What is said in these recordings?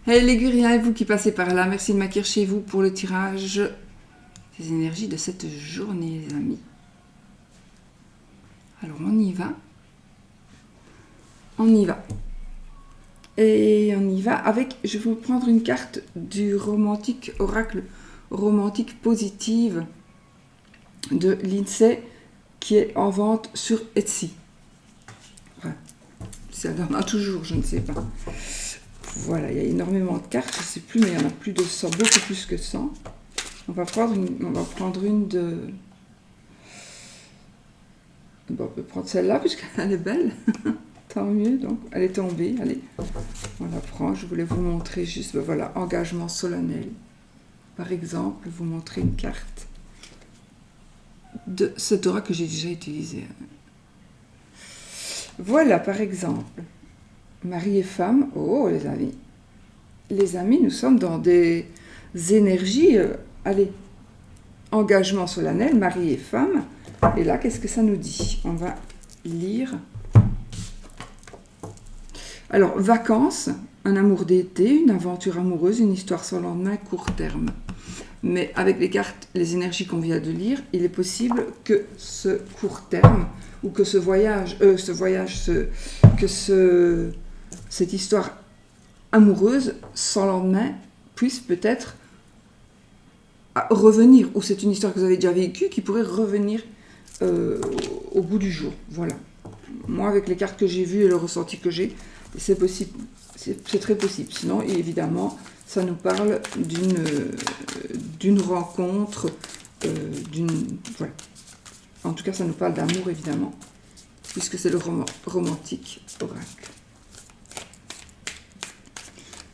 Hey les Guriens et vous qui passez par là, merci de m'accueillir chez vous pour le tirage des énergies de cette journée, les amis. Alors on y va. On y va. Et on y va avec, je vais vous prendre une carte du romantique oracle romantique positive de l'INSEE qui est en vente sur Etsy. Enfin, ça en a toujours, je ne sais pas. Voilà, il y a énormément de cartes, je ne sais plus, mais il y en a plus de 100, beaucoup plus que 100. On va prendre une de... Bon, on peut prendre celle-là, puisqu'elle est belle. Tant mieux, donc elle est tombée, allez. On la prend, je voulais vous montrer juste, ben voilà, engagement solennel. Par exemple, vous montrer une carte de cet aura que j'ai déjà utilisé. Voilà, par exemple, mari et femme. Oh, les amis. Les amis, nous sommes dans des énergies, allez, engagement solennel, mari et femme. Et là, qu'est-ce que ça nous dit? On va lire. Alors, vacances, un amour d'été, une aventure amoureuse, une histoire sans lendemain, court terme. Mais avec les cartes, les énergies qu'on vient de lire, il est possible que ce court terme, ou que cette histoire amoureuse sans lendemain puisse peut-être revenir, ou c'est une histoire que vous avez déjà vécue qui pourrait revenir au bout du jour. Voilà. Moi, avec les cartes que j'ai vues et le ressenti que j'ai, c'est possible, c'est très possible. Sinon, évidemment, ça nous parle d'une rencontre, voilà. En tout cas, ça nous parle d'amour, évidemment, puisque c'est le romantique oracle.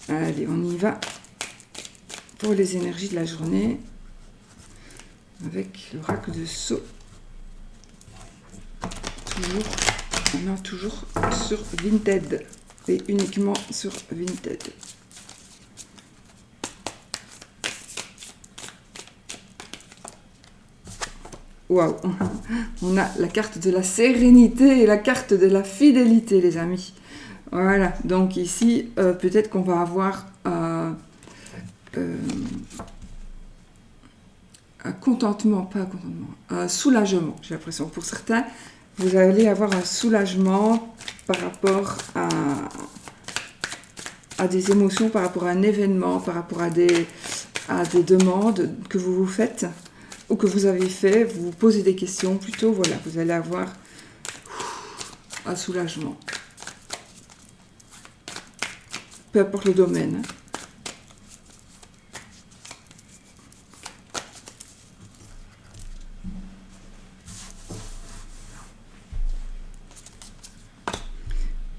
Allez, on y va pour les énergies de la journée avec l'oracle de Sceaux. On a toujours sur Vinted et uniquement sur Vinted. Waouh! On a la carte de la sérénité et la carte de la fidélité, les amis. Voilà, donc ici, peut-être qu'on va avoir un contentement, pas un contentement, un soulagement, j'ai l'impression. Pour certains, vous allez avoir un soulagement par rapport à des émotions, par rapport à un événement, par rapport à des demandes que vous vous faites ou que vous avez fait, vous vous posez des questions, plutôt, voilà, vous allez avoir un soulagement. Peu importe le domaine.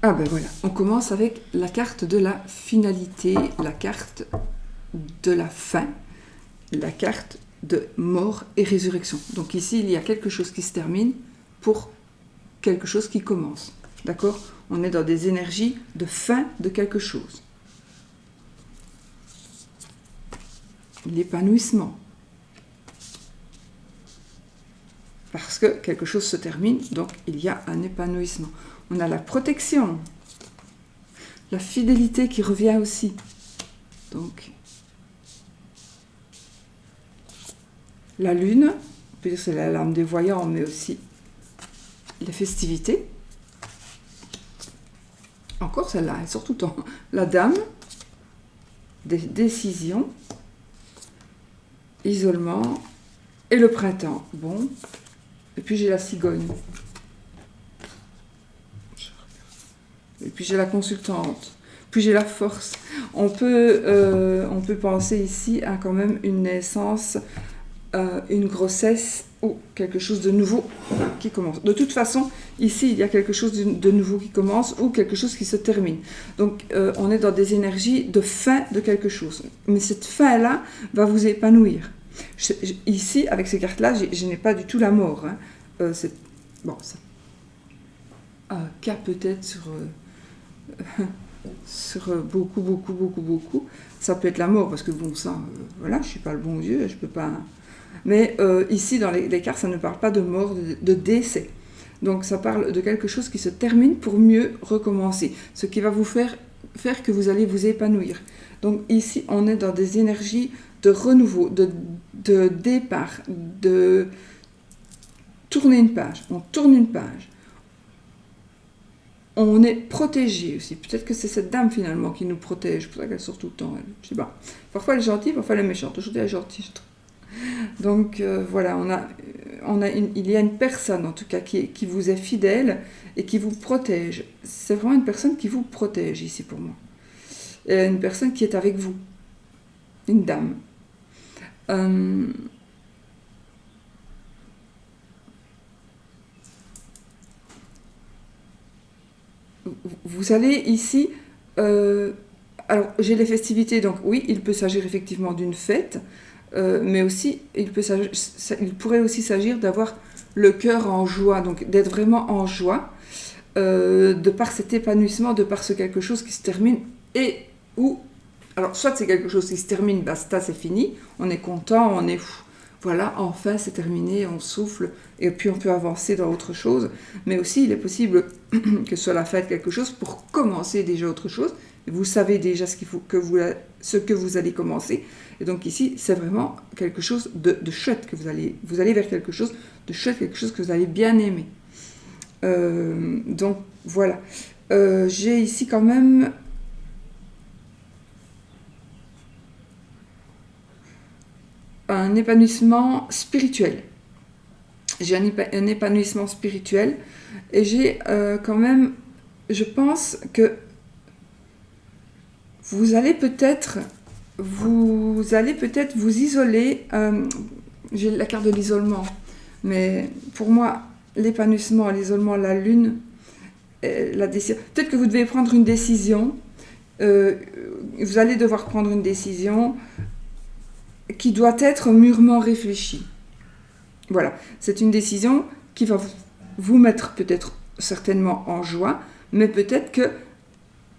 Ah ben voilà, on commence avec la carte de la finalité, la carte de la fin, la carte de mort et résurrection. Donc ici, il y a quelque chose qui se termine pour quelque chose qui commence. D'accord? On est dans des énergies de fin de quelque chose. L'épanouissement. Parce que quelque chose se termine, donc il y a un épanouissement. On a la protection, la fidélité qui revient aussi. Donc, la lune, on peut dire que c'est la lame des voyants, mais aussi les festivités. Encore celle-là, elle sort tout le temps. La dame, des décisions, isolement et le printemps. Bon, et puis j'ai la cigogne. Et puis j'ai la consultante. Puis j'ai la force. On peut penser ici à quand même une naissance, une grossesse ou quelque chose de nouveau qui commence. De toute façon, ici, il y a quelque chose de nouveau qui commence ou quelque chose qui se termine. Donc, on est dans des énergies de fin de quelque chose. Mais cette fin-là va vous épanouir. Ici, avec ces cartes-là, je n'ai pas du tout la mort. Hein. C'est bon, ça. Un cas peut-être sur beaucoup. Ça peut être la mort, parce que bon, ça, voilà, je ne suis pas le bon Dieu, je ne peux pas... Mais ici, dans les cartes, ça ne parle pas de mort, de décès. Donc, ça parle de quelque chose qui se termine pour mieux recommencer. Ce qui va vous faire faire que vous allez vous épanouir. Donc ici, on est dans des énergies de renouveau, de départ, de tourner une page. On tourne une page. On est protégé aussi. Peut-être que c'est cette dame finalement qui nous protège. C'est pour ça qu'elle sort tout le temps. Elle. Je sais pas. Parfois elle est gentille, parfois elle est méchante. Aujourd'hui elle est gentille. Donc voilà, il y a une personne en tout cas qui vous est fidèle et qui vous protège. C'est vraiment une personne qui vous protège ici pour moi. Et une personne qui est avec vous. Une dame. Vous allez ici... alors, j'ai les festivités, donc oui, il peut s'agir effectivement d'une fête, mais aussi, il pourrait aussi s'agir d'avoir le cœur en joie, donc d'être vraiment en joie, de par cet épanouissement, de par ce quelque chose qui se termine, et où... Alors, soit c'est quelque chose qui se termine, basta, c'est fini, on est content, on est... Voilà, enfin, c'est terminé, on souffle, et puis on peut avancer dans autre chose. Mais aussi, il est possible que ce soit la fête quelque chose pour commencer déjà autre chose. Vous savez déjà ce que vous allez commencer. Et donc ici, c'est vraiment quelque chose de chouette que vous allez vers quelque chose de chouette, quelque chose que vous allez bien aimer. Donc, voilà. J'ai ici quand même... un épanouissement spirituel. J'ai un épanouissement spirituel et j'ai quand même, je pense que vous allez peut-être vous isoler. J'ai la carte de l'isolement, mais pour moi, l'épanouissement, l'isolement, la lune, la décision. Peut-être que vous devez prendre une décision. Vous allez devoir prendre une décision qui doit être mûrement réfléchie. Voilà, c'est une décision qui va vous mettre peut-être certainement en joie, mais peut-être que,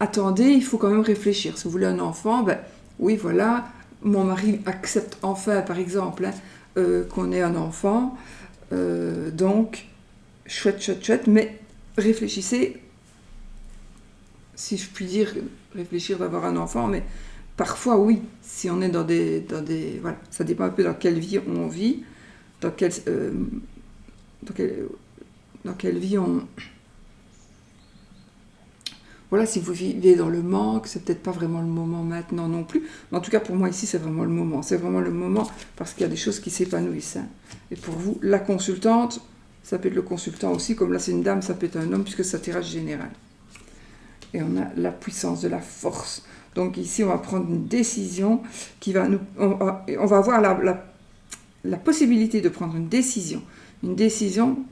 attendez, il faut quand même réfléchir. Si vous voulez un enfant, ben oui, voilà, mon mari accepte enfin, par exemple, qu'on ait un enfant, donc, chouette, mais réfléchissez, si je puis dire, réfléchir d'avoir un enfant, mais parfois, oui, si on est dans des voilà, ça dépend un peu dans quelle vie on vit, dans quelle vie on... Voilà, si vous vivez dans le manque, c'est peut-être pas vraiment le moment maintenant non plus. Mais en tout cas, pour moi, ici, c'est vraiment le moment. C'est vraiment le moment parce qu'il y a des choses qui s'épanouissent. Hein. Et pour vous, la consultante, ça peut être le consultant aussi, comme là, c'est une dame, ça peut être un homme, puisque c'est un tirage général. Et on a la puissance de la force. Donc ici, on va prendre une décision qui va nous... On va avoir la possibilité de prendre une décision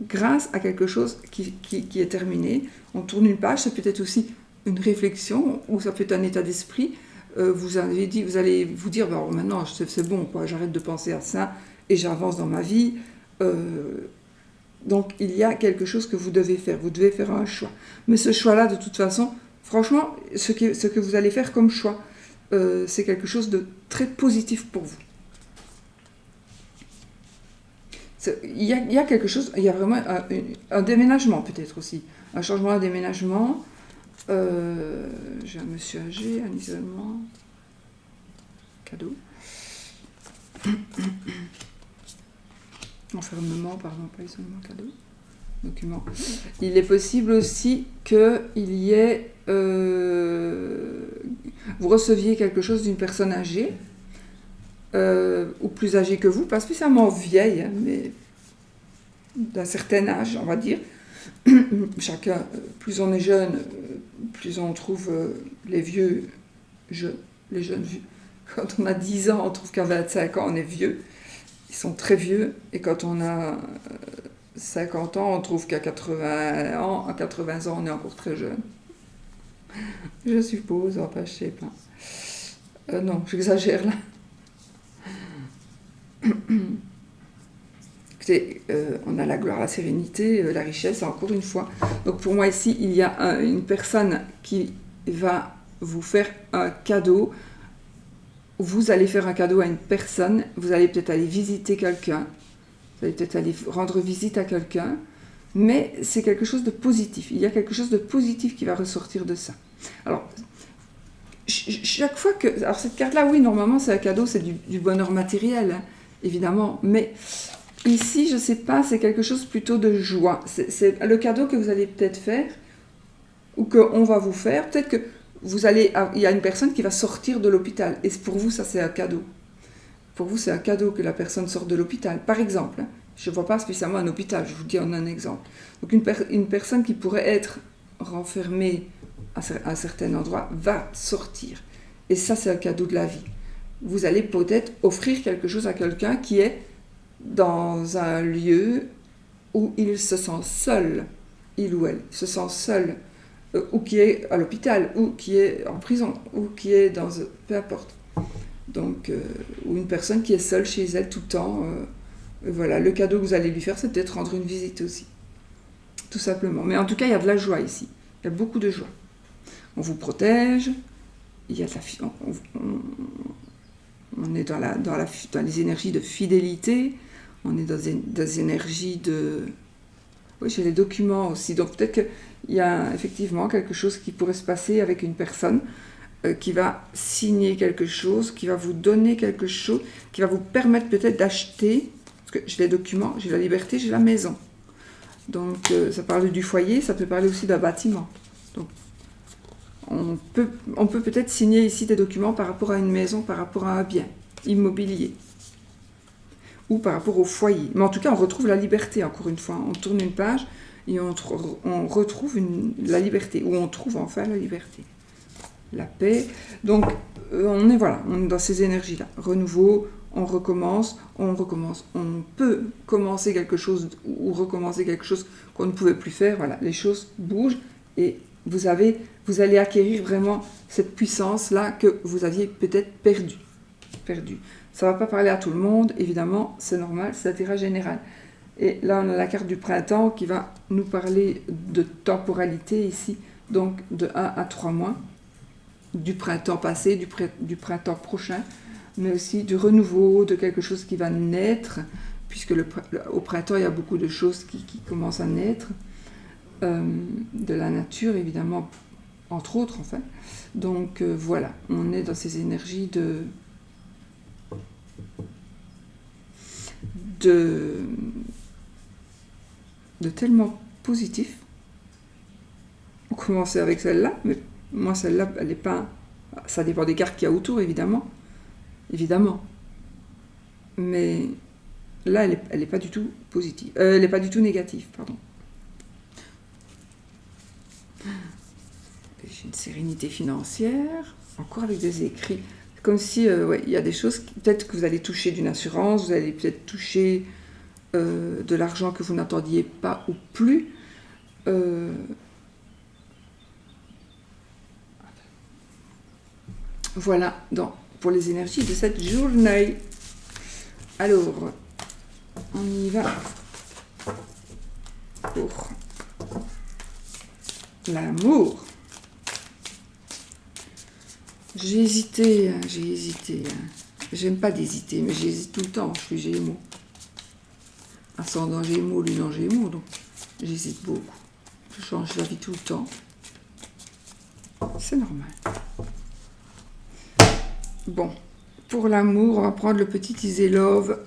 grâce à quelque chose qui est terminé. On tourne une page, ça peut être aussi une réflexion, ou ça peut être un état d'esprit. Vous allez vous dire, bon, maintenant c'est bon, quoi, j'arrête de penser à ça et j'avance dans ma vie. Donc il y a quelque chose que vous devez faire un choix. Mais ce choix-là, de toute façon, franchement, ce que vous allez faire comme choix, c'est quelque chose de très positif pour vous. Il y a quelque chose, il y a vraiment un déménagement peut-être aussi, un changement, un déménagement. J'ai un monsieur âgé, un isolement, cadeau. Enfermement, pardon, pas isolement, cadeau. Document. Il est possible aussi qu'il y ait... vous receviez quelque chose d'une personne âgée, ou plus âgée que vous, pas spécialement vieille, hein, mais d'un certain âge, on va dire. Chacun, plus on est jeune, plus on trouve les vieux jeunes, les jeunes vieux. Quand on a 10 ans, on trouve qu'à 25 ans, on est vieux. Ils sont très vieux. Et quand on a 50 ans, on trouve qu'à 80 ans, on est encore très jeune. Je suppose, enfin, je sais pas. Non, j'exagère là. Écoutez, on a la gloire, la sérénité, la richesse, encore une fois. Donc pour moi ici, il y a une personne qui va vous faire un cadeau. Vous allez faire un cadeau à une personne, vous allez peut-être aller visiter quelqu'un, vous allez peut-être aller rendre visite à quelqu'un, mais c'est quelque chose de positif. Il y a quelque chose de positif qui va ressortir de ça. Alors, chaque fois que... Alors cette carte-là, oui, normalement c'est un cadeau, c'est du bonheur matériel, hein, évidemment. Mais ici, je ne sais pas, c'est quelque chose plutôt de joie. C'est le cadeau que vous allez peut-être faire, ou qu'on va vous faire. Peut-être que il y a une personne qui va sortir de l'hôpital. Et pour vous, ça c'est un cadeau. Pour vous, c'est un cadeau que la personne sorte de l'hôpital. Par exemple, hein, je ne vois pas spécialement un hôpital, je vous dis en un exemple. Donc une personne qui pourrait être renfermée à un certain endroit va sortir. Et ça, c'est un cadeau de la vie. Vous allez peut-être offrir quelque chose à quelqu'un qui est dans un lieu où il se sent seul, il ou elle se sent seul, ou qui est à l'hôpital, ou qui est en prison, ou qui est dans... peu importe. Donc, ou une personne qui est seule chez elle tout le temps. Voilà, le cadeau que vous allez lui faire, c'est peut-être rendre une visite aussi. Tout simplement. Mais en tout cas, il y a de la joie ici. Il y a beaucoup de joie. On vous protège. Il y a de la, on est dans les énergies de fidélité. On est dans des énergies de... Oui, j'ai les documents aussi. Donc peut-être qu'il y a effectivement quelque chose qui pourrait se passer avec une personne qui va signer quelque chose, qui va vous donner quelque chose, qui va vous permettre peut-être d'acheter, parce que j'ai les documents, j'ai la liberté, j'ai la maison. Donc ça parle du foyer, ça peut parler aussi d'un bâtiment. Donc on peut peut-être signer ici des documents par rapport à une maison, par rapport à un bien immobilier, ou par rapport au foyer. Mais en tout cas, on retrouve la liberté, encore une fois. On tourne une page et on retrouve la liberté, ou on trouve enfin la liberté. La paix. Donc, on est dans ces énergies-là. Renouveau, on recommence. On peut commencer quelque chose ou recommencer quelque chose qu'on ne pouvait plus faire. Voilà, les choses bougent et vous allez acquérir vraiment cette puissance-là que vous aviez peut-être perdue. Ça ne va pas parler à tout le monde, évidemment, c'est normal, c'est un tirage général. Et là, on a la carte du printemps qui va nous parler de temporalité ici, donc de 1 à 3 mois. Du printemps passé, du printemps prochain, mais aussi du renouveau, de quelque chose qui va naître, puisque au printemps, il y a beaucoup de choses qui commencent à naître, de la nature, évidemment, entre autres, enfin. Donc, voilà, on est dans ces énergies de tellement positif. On commençait avec celle-là, mais moi, celle-là, elle n'est pas... Ça dépend des cartes qu'il y a autour, évidemment. Mais là, elle est pas du tout positive. Elle n'est pas du tout négative, pardon. J'ai une sérénité financière, encore avec des écrits. C'est comme si, il y a des choses, peut-être que vous allez toucher d'une assurance, vous allez peut-être toucher de l'argent que vous n'attendiez pas ou plus. Voilà, pour les énergies de cette journée. Alors, on y va pour l'amour. J'ai hésité. J'aime pas d'hésiter, mais j'hésite tout le temps. Je suis Gémeaux. Ascendant Gémeaux, lune en Gémeaux, donc j'hésite beaucoup. Je change d'avis tout le temps. C'est normal. Bon, pour l'amour, on va prendre le petit Easy Love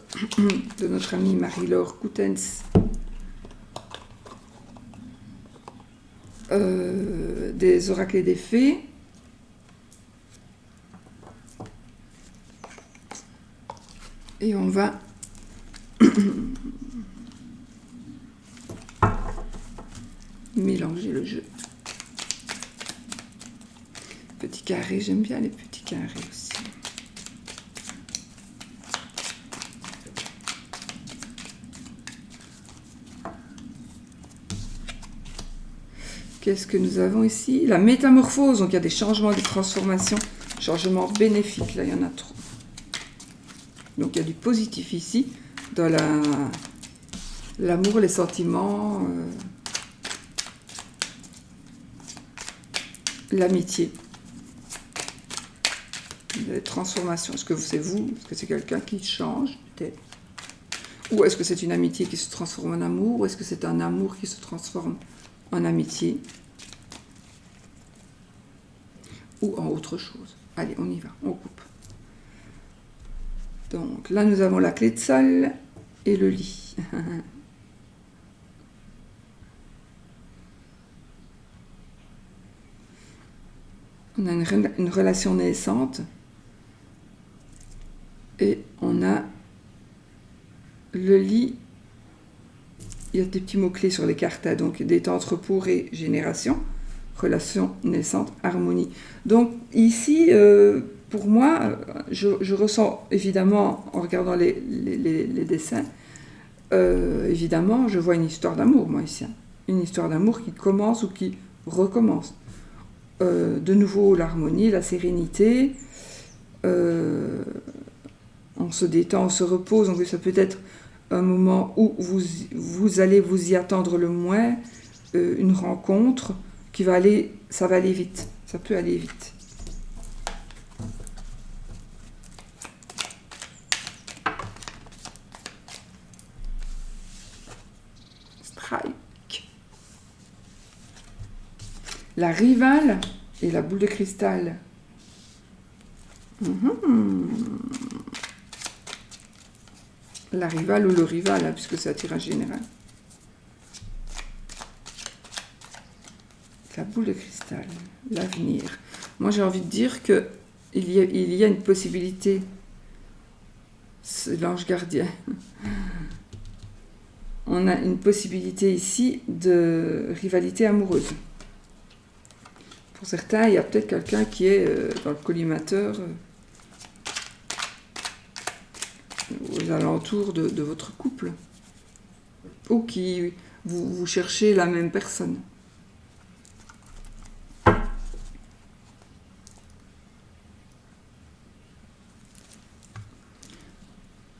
de notre amie Marie-Laure Coutens. Des oracles et des fées. Et on va mélanger le jeu. Petit carré, j'aime bien les petits carrés aussi. Qu'est-ce que nous avons ici? La métamorphose, donc il y a des changements, des transformations, changements bénéfiques, là il y en a trop. Donc il y a du positif ici, dans l'amour, les sentiments, l'amitié, les transformations. Est-ce que c'est vous? Est-ce que c'est quelqu'un qui change peut-être? Ou est-ce que c'est une amitié qui se transforme en amour? Ou est-ce que c'est un amour qui se transforme en amitié? ou en autre chose. Allez, on y va, on coupe. Donc là, nous avons la clé de sol et le lit. On a une relation naissante et on a le lit. Il y a des petits mots-clés sur les cartes, donc détente, repos, régénération, relation naissante, harmonie. Donc ici, pour moi, je ressens évidemment, en regardant les dessins, évidemment, je vois une histoire d'amour, moi ici. Une histoire d'amour qui commence ou qui recommence. De nouveau, l'harmonie, la sérénité. On se détend, on se repose. Donc ça peut être un moment où vous allez vous y attendre le moins, une rencontre qui va aller, ça va aller vite, ça peut aller vite. Strike. La rivale et la boule de cristal. La rivale ou le rival, hein, puisque c'est un tirage général. La boule de cristal, l'avenir. Moi, j'ai envie de dire que il y a une possibilité. C'est l'ange gardien. On a une possibilité ici de rivalité amoureuse. Pour certains, il y a peut-être quelqu'un qui est dans le collimateur, aux alentours de votre couple, ou qui vous cherchez la même personne.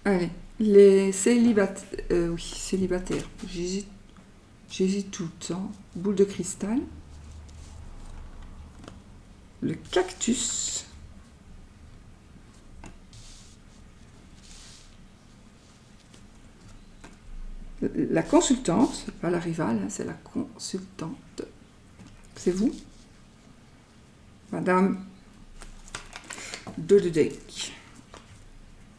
Allez, les célibataires, oui, célibataires, j'hésite tout le temps. Boule de cristal, le cactus, la consultante, pas la rivale, hein, c'est la consultante. C'est vous, Madame Dodek.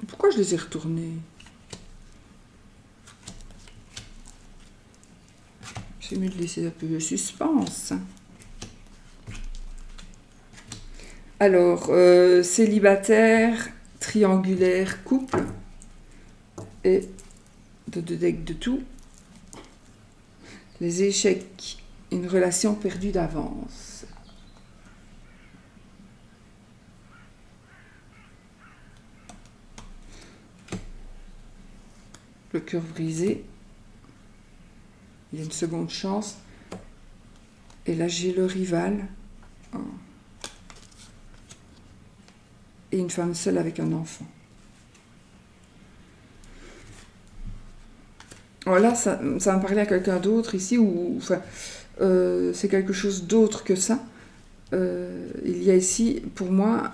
Pourquoi je les ai retournés? C'est mieux de laisser un peu de suspense. Alors, célibataire, triangulaire, couple, et de deck de tout. Les échecs, une relation perdue d'avance. Le cœur brisé. Il y a une seconde chance. Et là, j'ai le rival. Et une femme seule avec un enfant. Voilà, ça va me parler à quelqu'un d'autre ici, ou enfin, c'est quelque chose d'autre que ça. Il y a ici, pour moi,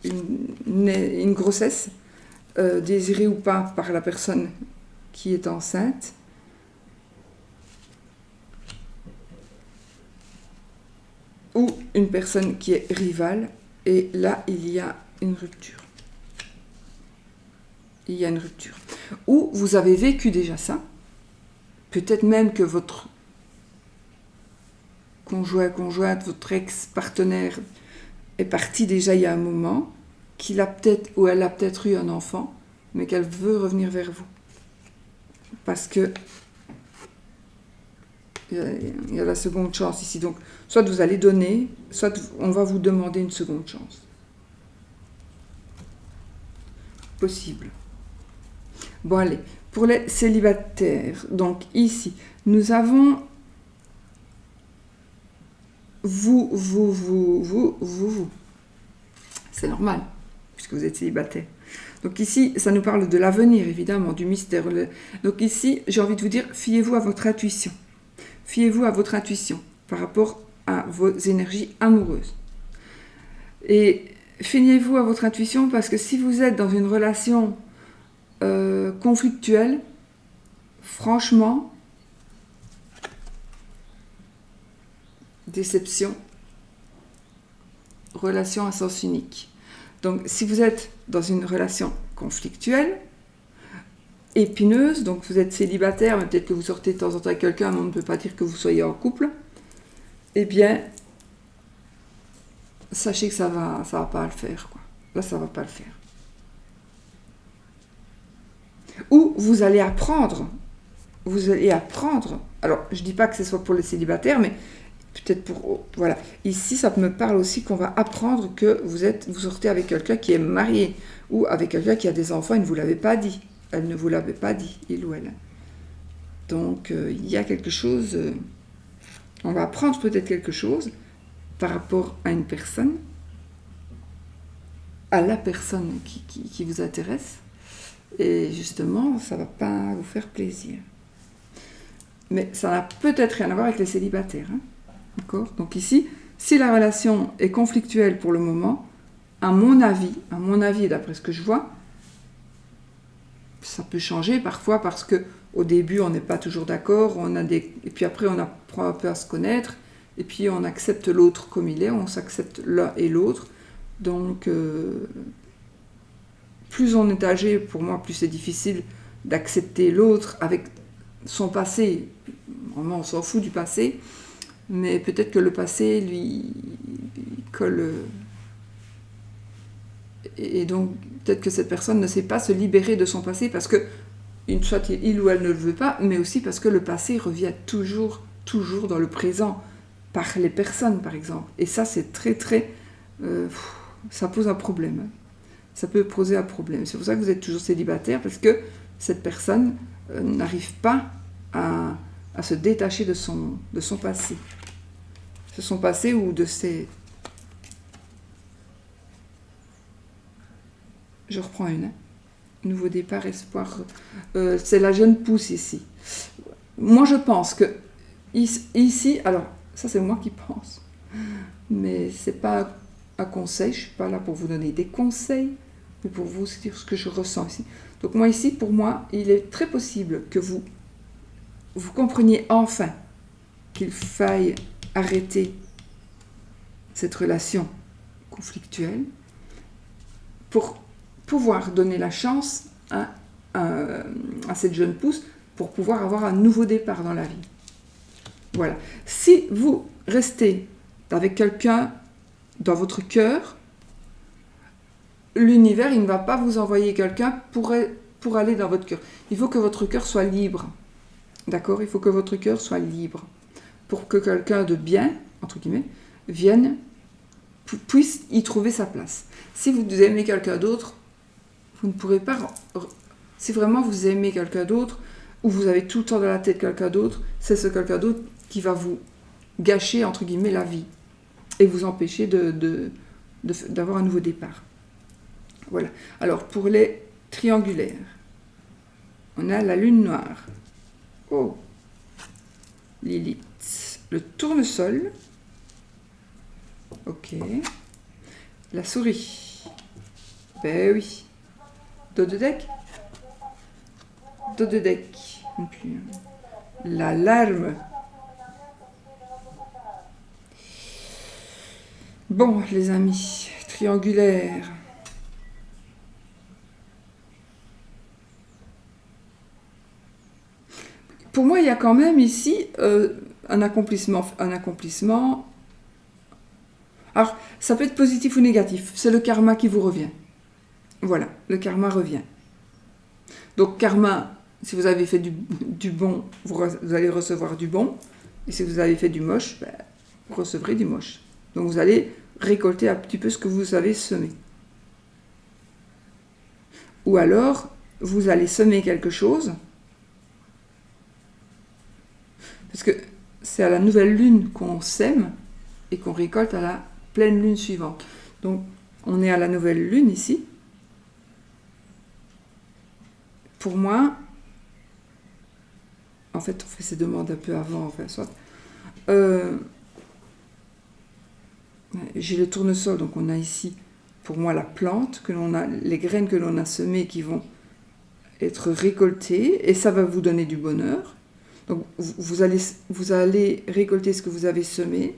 une grossesse, désirée ou pas par la personne qui est enceinte. Ou une personne qui est rivale. Et là, il y a une rupture. Il y a une rupture. Ou vous avez vécu déjà ça. Peut-être même que votre conjoint, conjointe, votre ex-partenaire est parti déjà il y a un moment, qu'il a peut-être ou elle a peut-être eu un enfant, mais qu'elle veut revenir vers vous. Parce que il y a la seconde chance ici. Donc, soit vous allez donner, soit on va vous demander une seconde chance. Possible. Bon, allez. Pour les célibataires, donc ici, nous avons vous. C'est normal, puisque vous êtes célibataire. Donc ici, ça nous parle de l'avenir, évidemment, du mystère. Donc ici, j'ai envie de vous dire, fiez-vous à votre intuition. Fiez-vous à votre intuition par rapport à vos énergies amoureuses. Et fiez-vous à votre intuition parce que si vous êtes dans une relation conflictuelle, franchement, déception, relation à sens unique. Donc, si vous êtes dans une relation conflictuelle, épineuse, donc vous êtes célibataire, mais peut-être que vous sortez de temps en temps avec quelqu'un, mais on ne peut pas dire que vous soyez en couple, eh bien, sachez que ça va pas le faire, quoi. Là, ça va pas le faire. Ou vous allez apprendre. Alors, je dis pas que ce soit pour les célibataires, mais peut-être pour... Voilà. Ici, ça me parle aussi qu'on va apprendre que vous sortez avec quelqu'un qui est marié, ou avec quelqu'un qui a des enfants, il ne vous l'avait pas dit. Elle ne vous l'avait pas dit, il ou elle. Donc, il y a quelque chose... on va apprendre peut-être quelque chose par rapport à une personne, à la personne qui vous intéresse. Et justement, ça ne va pas vous faire plaisir. Mais ça n'a peut-être rien à voir avec les célibataires. Hein. D'accord ? Donc ici, si la relation est conflictuelle pour le moment, à mon avis, et d'après ce que je vois, ça peut changer parfois parce que au début, on n'est pas toujours d'accord, et puis après, on apprend un peu à se connaître, et puis on accepte l'autre comme il est, on s'accepte l'un et l'autre. Donc, plus on est âgé, pour moi, plus c'est difficile d'accepter l'autre avec son passé. Vraiment, on s'en fout du passé, mais peut-être que le passé lui colle. Et donc, peut-être que cette personne ne sait pas se libérer de son passé parce que, soit il ou elle ne le veut pas, mais aussi parce que le passé revient toujours dans le présent, par les personnes, par exemple. Et ça, c'est très, très... ça pose un problème. Ça peut poser un problème. C'est pour ça que vous êtes toujours célibataire, parce que cette personne n'arrive pas à se détacher de son passé. De son passé ou de ses... Je reprends une. Nouveau départ, espoir. C'est la jeune pousse ici. Moi, je pense que ici... Alors, ça, c'est moi qui pense. Mais c'est pas un conseil. Je suis pas là pour vous donner des conseils, mais pour vous dire ce que je ressens ici. Donc moi, ici, pour moi, il est très possible que vous compreniez enfin qu'il faille arrêter cette relation conflictuelle pour pouvoir donner la chance à cette jeune pousse pour pouvoir avoir un nouveau départ dans la vie. Voilà. Si vous restez avec quelqu'un dans votre cœur, l'univers, il ne va pas vous envoyer quelqu'un pour aller dans votre cœur. Il faut que votre cœur soit libre. D'accord ? Il faut que votre cœur soit libre pour que quelqu'un de bien, entre guillemets, vienne, puisse y trouver sa place. Si vous aimez quelqu'un d'autre, vous ne pourrez pas... Si vraiment vous aimez quelqu'un d'autre, ou vous avez tout le temps dans la tête quelqu'un d'autre, c'est ce quelqu'un d'autre qui va vous gâcher, entre guillemets, la vie et vous empêcher d'avoir un nouveau départ. Voilà. Alors, pour les triangulaires, on a la lune noire. Oh, Lilith. Le tournesol. Ok. La souris. Ben oui. Dos de deck. Non plus. La larme. Bon, les amis, triangulaire. Pour moi, il y a quand même ici un accomplissement. Alors, ça peut être positif ou négatif. C'est le karma qui vous revient. Voilà, le karma revient. Donc, karma, si vous avez fait du bon, vous allez recevoir du bon. Et si vous avez fait du moche, vous recevrez du moche. Donc, vous allez récolter un petit peu ce que vous avez semé. Ou alors, vous allez semer quelque chose. Parce que c'est à la nouvelle lune qu'on sème et qu'on récolte à la pleine lune suivante. Donc, on est à la nouvelle lune ici. Pour moi, en fait, on fait ces demandes un peu avant, enfin, soit. J'ai le tournesol, donc on a ici, pour moi, la plante, les graines que l'on a semées qui vont être récoltées, et ça va vous donner du bonheur. Donc, vous allez récolter ce que vous avez semé.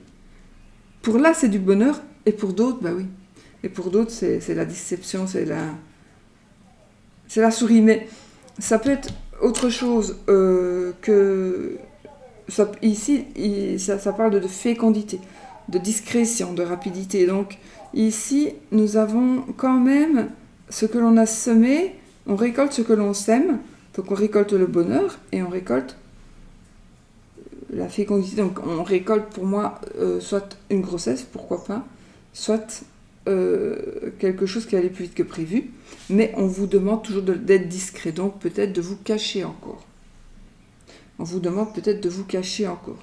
Pour là, c'est du bonheur Et pour d'autres, bah oui. Et pour d'autres, c'est la déception, c'est la souris. Mais ça peut être autre chose que... ici, ça parle de fécondité, de discrétion, de rapidité. Donc ici, nous avons quand même ce que l'on a semé, on récolte ce que l'on sème, donc on récolte le bonheur et on récolte la fécondité. Donc on récolte pour moi soit une grossesse, pourquoi pas, soit quelque chose qui allait plus vite que prévu, mais on vous demande toujours d'être discret, donc peut-être de vous cacher encore. On vous demande peut-être de vous cacher encore.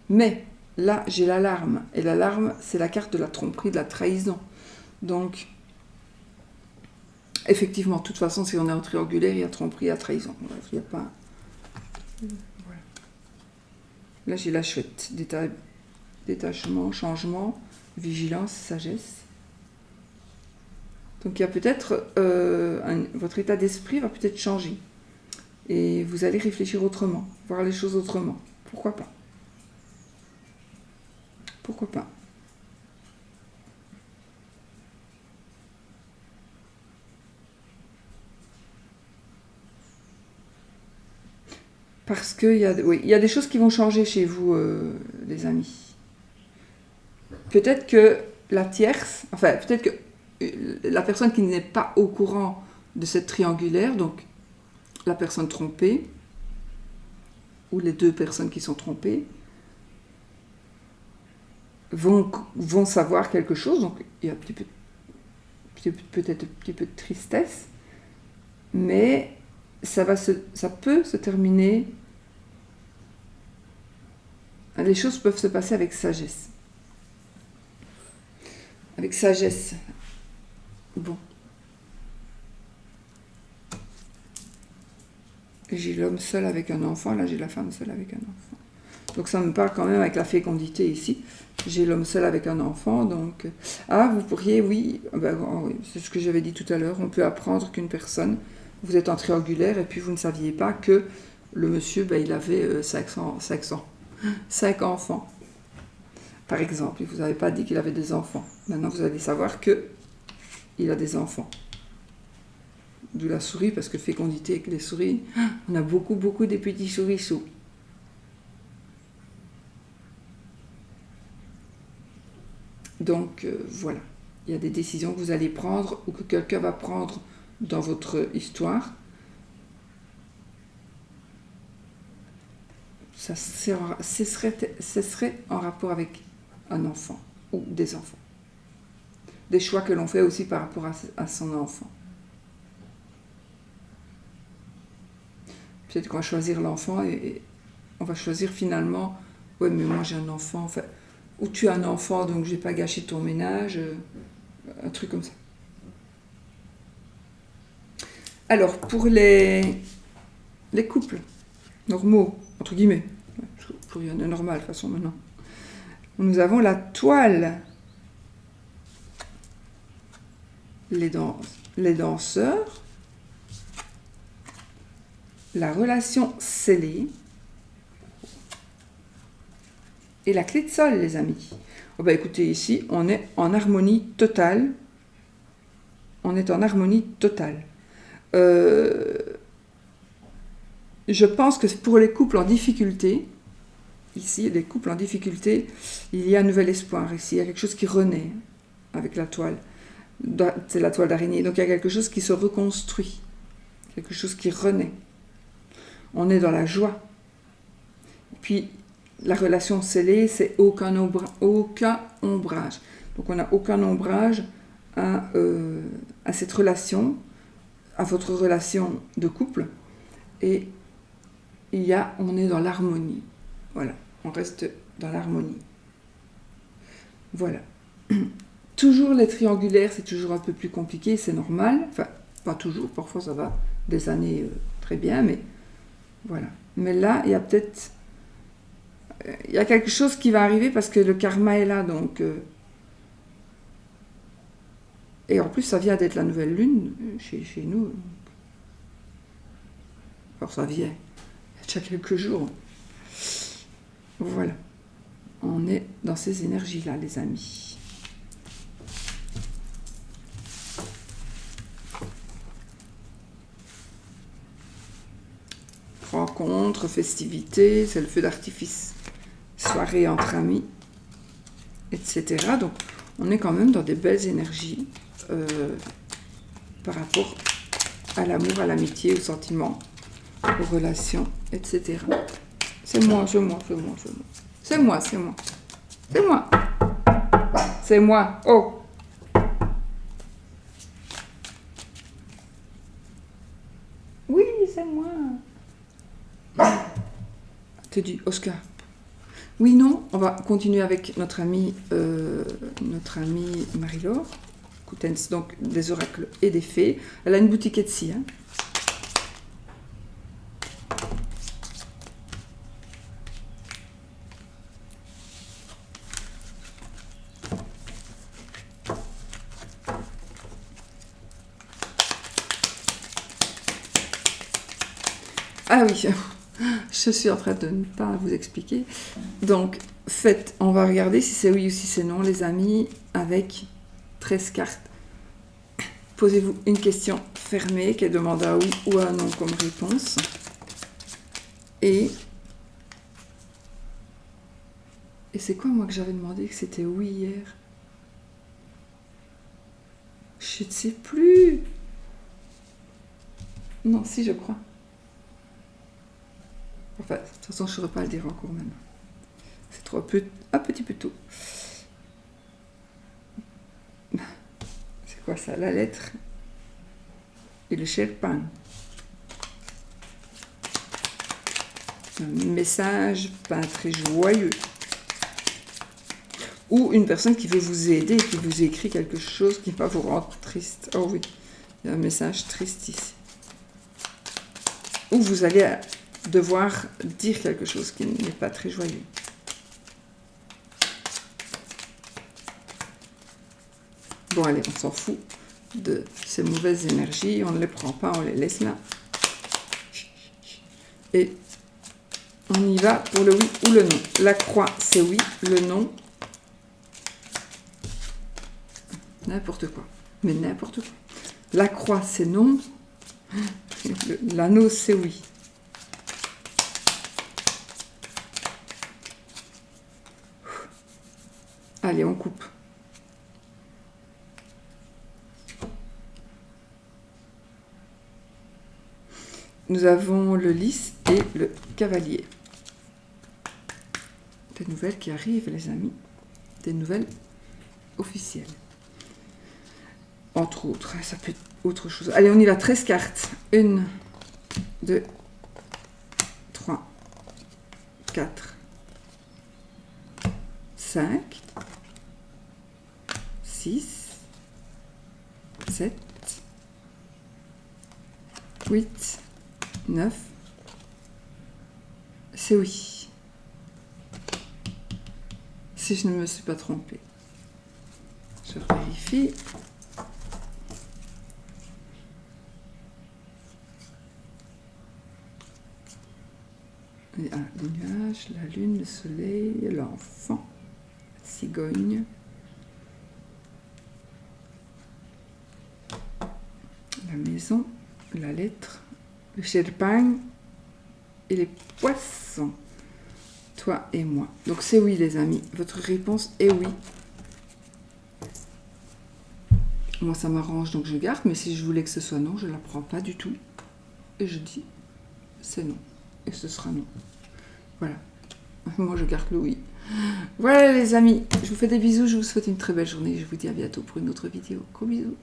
Mais là, j'ai l'alarme. Et l'alarme, c'est la carte de la tromperie, de la trahison. Donc, effectivement, de toute façon, si on est en triangulaire, il y a tromperie, il y a trahison. Bref, il n'y a pas... Voilà. Là, j'ai la chouette. Détachement, changement, vigilance, sagesse. Donc, il y a peut-être... votre état d'esprit va peut-être changer. Et vous allez réfléchir autrement, voir les choses autrement. Pourquoi pas? Pourquoi pas? Parce qu'il y a des choses qui vont changer chez vous, les amis. Peut-être que la tierce, enfin, peut-être que la personne qui n'est pas au courant de cette triangulaire, donc la personne trompée, ou les deux personnes qui sont trompées, vont savoir quelque chose. Donc il y a peut-être un petit peu de tristesse, mais ça peut se terminer. Les choses peuvent se passer avec sagesse. Avec sagesse. Bon. J'ai l'homme seul avec un enfant, là j'ai la femme seule avec un enfant. Donc ça me parle quand même avec la fécondité ici. J'ai l'homme seul avec un enfant, donc... Ah, vous pourriez, oui, oui, c'est ce que j'avais dit tout à l'heure, on peut apprendre qu'une personne, vous êtes en triangulaire et puis vous ne saviez pas que le monsieur, il avait 5 enfants, par exemple. Et vous n'avez pas dit qu'il avait des enfants. Maintenant, vous allez savoir qu'il a des enfants. D'où la souris, parce que fécondité avec les souris, on a beaucoup des petits souriceaux. Donc voilà, il y a des décisions que vous allez prendre ou que quelqu'un va prendre dans votre histoire. Ce serait en rapport avec un enfant ou des enfants. Des choix que l'on fait aussi par rapport à son enfant. Peut-être qu'on va choisir l'enfant et on va choisir finalement, ouais, mais moi j'ai un enfant, enfin, ou tu as un enfant donc je vais pas gâcher ton ménage, un truc comme ça. Alors pour les couples normaux, entre guillemets, pour rien de normal de toute façon maintenant, nous avons la toile, les danseurs, la relation scellée et la clé de sol, les amis. Oh écoutez, ici, on est en harmonie totale. On est en harmonie totale. Je pense que pour les couples en difficulté, ici, les couples en difficulté, il y a un nouvel espoir ici. Il y a quelque chose qui renaît avec la toile. C'est la toile d'araignée. Donc il y a quelque chose qui se reconstruit. Quelque chose qui renaît. On est dans la joie. Puis, la relation scellée, c'est aucun ombrage. Donc, on n'a aucun ombrage à cette relation, à votre relation de couple. Et on est dans l'harmonie. Voilà, on reste dans l'harmonie. Voilà. Toujours les triangulaires, c'est toujours un peu plus compliqué, c'est normal. Enfin, pas toujours, parfois ça va des années très bien, mais voilà. Mais là, il y a peut-être... Il y a quelque chose qui va arriver parce que le karma est là, donc... Et en plus, ça vient d'être la nouvelle lune chez nous. Alors ça vient, il y a déjà quelques jours. Voilà. On est dans ces énergies-là, les amis. rencontres, festivités, c'est le feu d'artifice, soirée entre amis, etc. Donc, on est quand même dans des belles énergies par rapport à l'amour, à l'amitié, aux sentiments, aux relations, etc. C'est moi. C'est moi. Oh! Oui, c'est moi. Te dis, Oscar. Oui, non, on va continuer avec notre amie Marie-Laure Coutens, donc des oracles et des fées. Elle a une boutique Etsy. Hein. Ah oui, je suis en train de ne pas vous expliquer. Donc, on va regarder si c'est oui ou si c'est non, les amis, avec 13 cartes. Posez-vous une question fermée qui demande à oui ou à non comme réponse. Et c'est quoi, moi, que j'avais demandé que c'était oui hier? Je ne sais plus. Non, si, je crois. Enfin, de toute façon, je ne saurais pas le dire encore maintenant. C'est trop un petit peu tôt. C'est quoi ça? La lettre et le sherpan. Un message pas très joyeux. Ou une personne qui veut vous aider, qui vous écrit quelque chose qui va vous rendre triste. Oh oui, il y a un message triste ici. Ou vous allez devoir dire quelque chose qui n'est pas très joyeux. Bon, allez, on s'en fout de ces mauvaises énergies, on ne les prend pas, on les laisse là. Et on y va pour le oui ou le non. La croix, c'est oui, le non, n'importe quoi. Mais n'importe quoi. La croix, c'est non. L'anneau, c'est oui. Allez, on coupe. Nous avons le lys et le cavalier. Des nouvelles qui arrivent, les amis. Des nouvelles officielles. Entre autres, ça peut être autre chose. Allez, on y va, 13 cartes. 1, 2, 3, 4, 5, 6, 7, 8, 9. C'est oui. Si je ne me suis pas trompée. Je vérifie. Les nuages, la lune, le soleil, l'enfant, la cigogne, la maison, la lettre, le sherpan et les poissons. Toi et moi. Donc c'est oui, les amis. Votre réponse est oui. Moi, ça m'arrange, donc je garde. Mais si je voulais que ce soit non, je ne la prends pas du tout. Et je dis, c'est non. Et ce sera non. Voilà. Moi, je garde le oui. Voilà, les amis. Je vous fais des bisous. Je vous souhaite une très belle journée. Je vous dis à bientôt pour une autre vidéo. Gros bisous.